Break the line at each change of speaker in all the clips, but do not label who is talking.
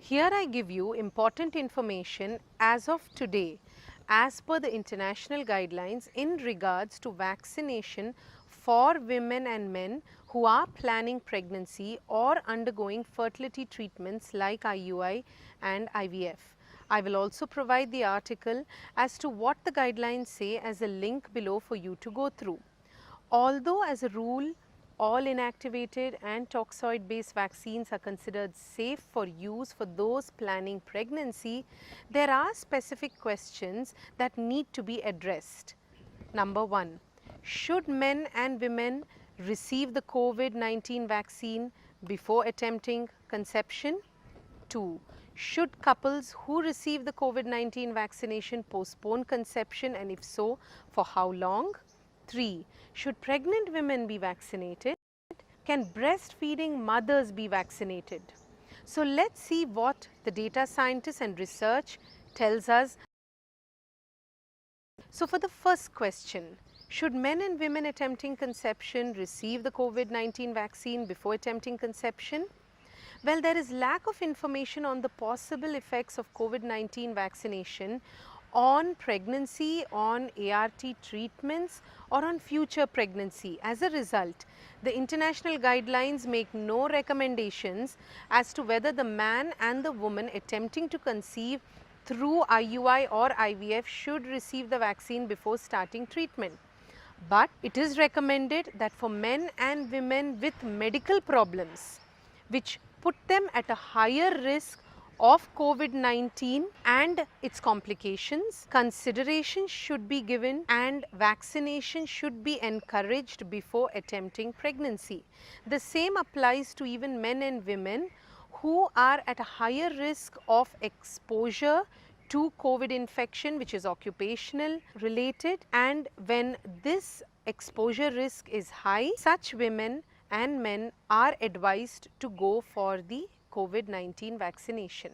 Here I give you important information as of today as per the international guidelines in regards to vaccination for women and men who are planning pregnancy or undergoing fertility treatments like IUI and IVF. I will also provide the article as to what the guidelines say as a link below for you to go through. Although as a rule all inactivated and toxoid based vaccines are considered safe for use for those planning pregnancy, there are specific questions that need to be addressed. Number 1, should men and women receive the COVID-19 vaccine before attempting conception? 2, should couples who receive the COVID-19 vaccination postpone conception, and if so, for how long? 3, should pregnant women be vaccinated? Can breastfeeding mothers be vaccinated? So let's see what the data scientists and research tells us. So for the first question, should men and women attempting conception receive the COVID-19 vaccine before attempting conception? Well, there is lack of information on the possible effects of COVID-19 vaccination on pregnancy, on ART treatments, or on future pregnancy. As a result, the international guidelines make no recommendations as to whether the man and the woman attempting to conceive through IUI or IVF should receive the vaccine before starting treatment. But it is recommended that for men and women with medical problems which put them at a higher risk of COVID-19 and its complications, consideration should be given and vaccination should be encouraged before attempting pregnancy. The same applies to even men and women who are at a higher risk of exposure to COVID infection, which is occupational related, and when this exposure risk is high, such women and men are advised to go for the COVID-19 vaccination.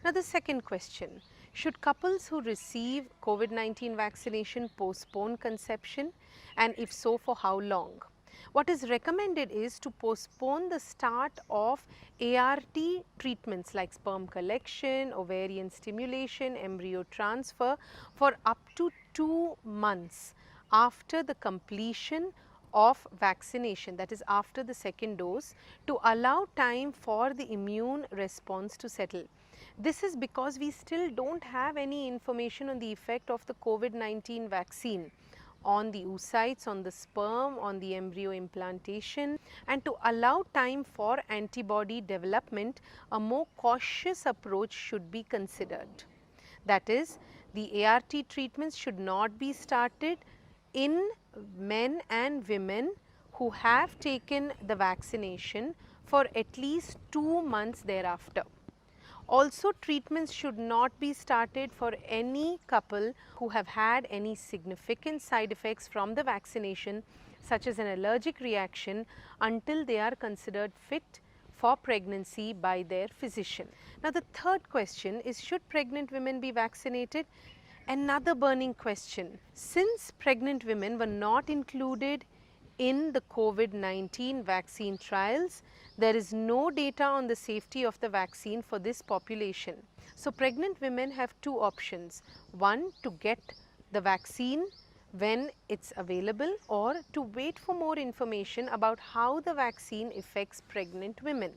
Now the second question, should couples who receive COVID-19 vaccination postpone conception, and if so, for how long? What is recommended is to postpone the start of ART treatments like sperm collection, ovarian stimulation, embryo transfer for up to 2 months after the completion of vaccination, that is after the second dose, to allow time for the immune response to settle. This is because we still don't have any information on the effect of the COVID-19 vaccine on the oocytes, on the sperm, on the embryo implantation, and to allow time for antibody development, a more cautious approach should be considered. That is, the ART treatments should not be started in men and women who have taken the vaccination for at least 2 months thereafter. Also, treatments should not be started for any couple who have had any significant side effects from the vaccination, such as an allergic reaction, until they are considered fit for pregnancy by their physician. Now, the third question is, should pregnant women be vaccinated? Another burning question. Since pregnant women were not included in the COVID-19 vaccine trials, there is no data on the safety of the vaccine for this population. So pregnant women have two options. One, to get the vaccine when it's available, or to wait for more information about how the vaccine affects pregnant women.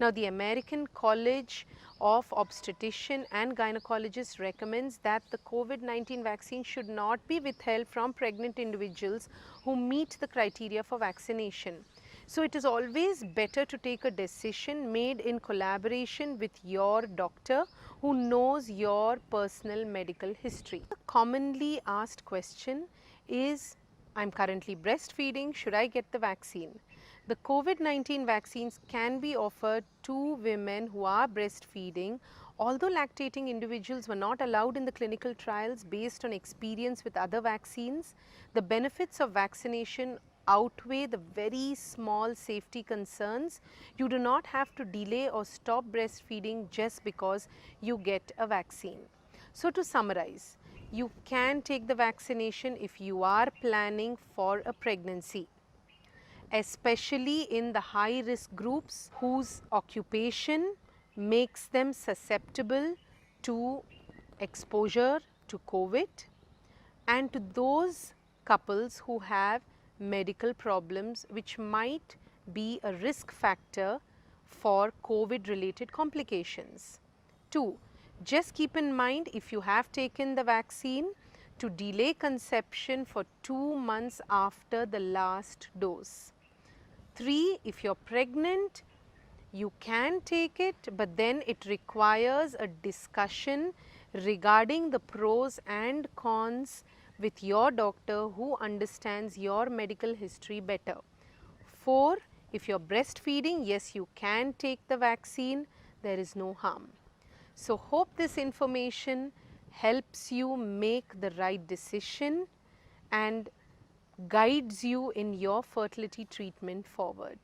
Now, the American College of Obstetrician and Gynecologists recommends that the COVID-19 vaccine should not be withheld from pregnant individuals who meet the criteria for vaccination. So, it is always better to take a decision made in collaboration with your doctor who knows your personal medical history. A commonly asked question is, I am currently breastfeeding, should I get the vaccine? The COVID-19 vaccines can be offered to women who are breastfeeding, although lactating individuals were not allowed in the clinical trials based on experience with other vaccines. The benefits of vaccination outweigh the very small safety concerns. You do not have to delay or stop breastfeeding just because you get a vaccine. So to summarize, you can take the vaccination if you are planning for a pregnancy, especially in the high risk groups whose occupation, makes them susceptible to exposure to COVID, and to those couples who have medical problems which might be a risk factor for COVID related complications. 2. Just keep in mind, if you have taken the vaccine, to delay conception for 2 months after the last dose. 3. If you are pregnant, you can take it, but then it requires a discussion regarding the pros and cons with your doctor who understands your medical history better. 4. If you are breastfeeding, yes, you can take the vaccine, there is no harm. So, hope this information helps you make the right decision and guides you in your fertility treatment forward.